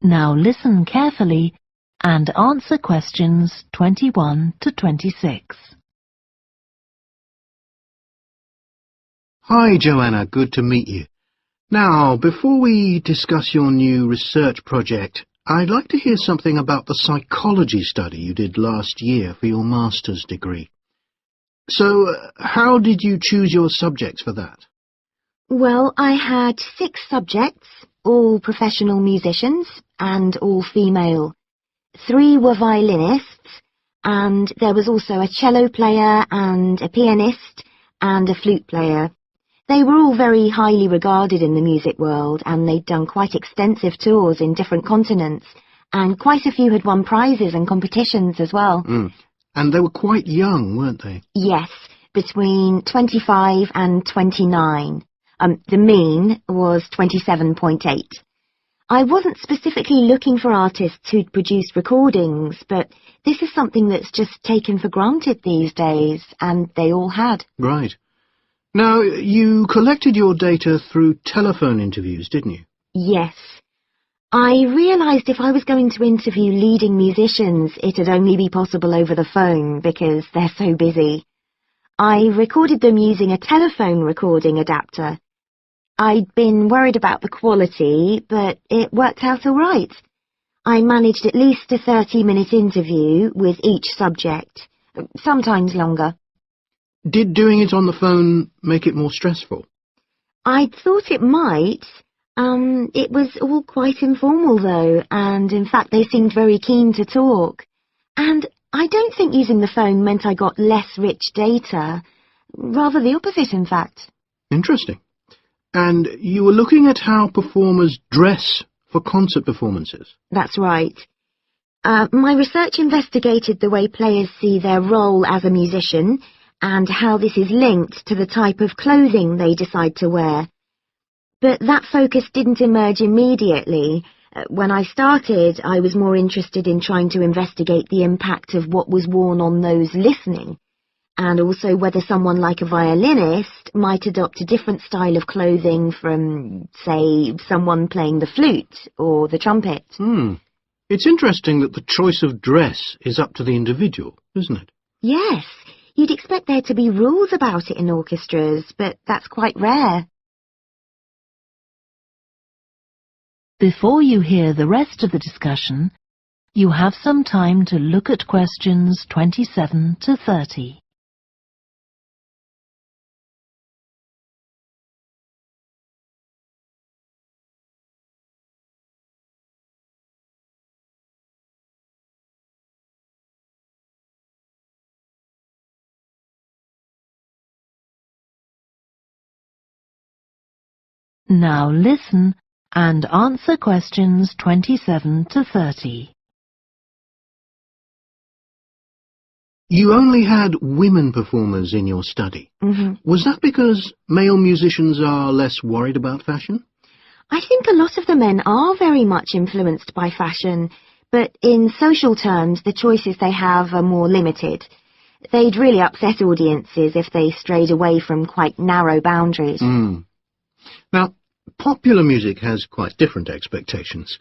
Now listen carefully and answer questions 21 to 26. Hi, Joanna. Good to meet you. Now, before we discuss your new research project, I'd like to hear something about the psychology study you did last year for your master's degree. So, how did you choose your subjects for that? Well, I had 6 subjects, all professional musicians and all female. 3 were violinists, and there was also a cello player and a pianist and a flute player. They were all very highly regarded in the music world, and they'd done quite extensive tours in different continents, and quite a few had won prizes and competitions as well. And they were quite young, weren't they? Yes, between 25 and 29. The mean was 27.8. I wasn't specifically looking for artists who'd produced recordings, but this is something that's just taken for granted these days, and they all had. Right. Now, you collected your data through telephone interviews, didn't you? Yes. I realised if I was going to interview leading musicians, it'd only be possible over the phone because they're so busy. I recorded them using a telephone recording adapter. I'd been worried about the quality, but it worked out all right. I managed at least a 30-minute interview with each subject, sometimes longer. Did doing it on the phone make it more stressful? I'd thought it might. It was all quite informal, though, and in fact they seemed very keen to talk. And I don't think using the phone meant I got less rich data. Rather the opposite, in fact. Interesting. And you were looking at how performers dress for concert performances? That's right. My research investigated the way players see their role as a musician and how this is linked to the type of clothing they decide to wear. But that focus didn't emerge immediately. When I started, I was more interested in trying to investigate the impact of what was worn on those listening, and also whether someone like a violinist might adopt a different style of clothing from, say, someone playing the flute or the trumpet. It's interesting that the choice of dress is up to the individual, isn't it? Yes. You'd expect there to be rules about it in orchestras, but that's quite rare. Before you hear the rest of the discussion, you have some time to look at questions 27 to 30. Now listen and answer questions 27 to 30. You only had women performers in your study. Was that because male musicians are less worried about fashion? I think a lot of the men are very much influenced by fashion, but in social terms the choices they have are more limited. They'd really upset audiences if they strayed away from quite narrow boundaries. Now, popular music has quite different expectations.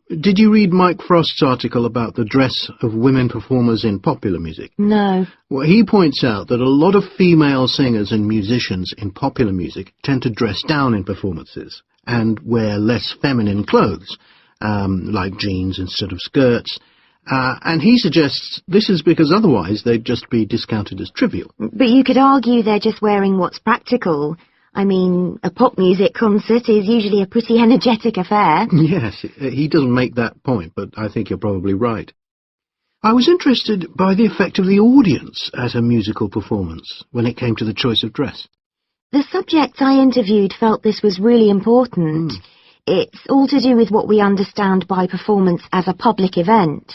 Did you read Mike Frost's article about the dress of women performers in popular music? No. Well, he points out that a lot of female singers and musicians in popular music tend to dress down in performances and wear less feminine clothes, like jeans instead of skirts. And he suggests this is because otherwise they'd just be discounted as trivial. But you could argue they're just wearing what's practical. I mean, a pop music concert is usually a pretty energetic affair. Yes, he doesn't make that point, but I think you're probably right. I was interested by the effect of the audience at a musical performance when it came to the choice of dress. The subjects I interviewed felt this was really important. It's all to do with what we understand by performance as a public event.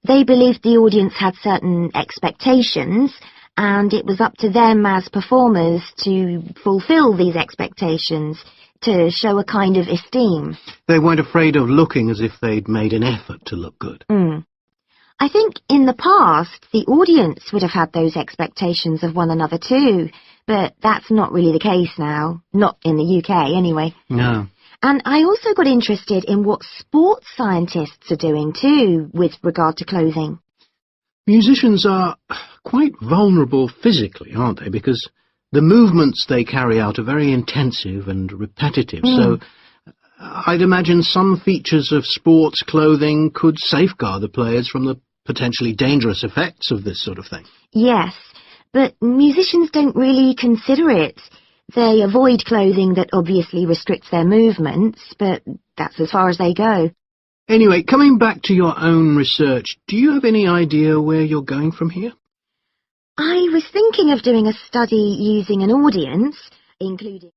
They believed the audience had certain expectations, and it was up to them as performers to fulfill these expectations, to show a kind of esteem. They weren't afraid of looking as if they'd made an effort to look good. I think in the past the audience would have had those expectations of one another too, but that's not really the case now. Not in the UK, anyway. No. And I also got interested in what sports scientists are doing too with regard to clothing. Musicians are quite vulnerable physically, aren't they? Because the movements they carry out are very intensive and repetitive, so I'd imagine some features of sports clothing could safeguard the players from the potentially dangerous effects of this sort of thing. Yes, but musicians don't really consider it. They avoid clothing that obviously restricts their movements, but that's as far as they go. Anyway, coming back to your own research, do you have any idea where you're going from here? I was thinking of doing a study using an audience, including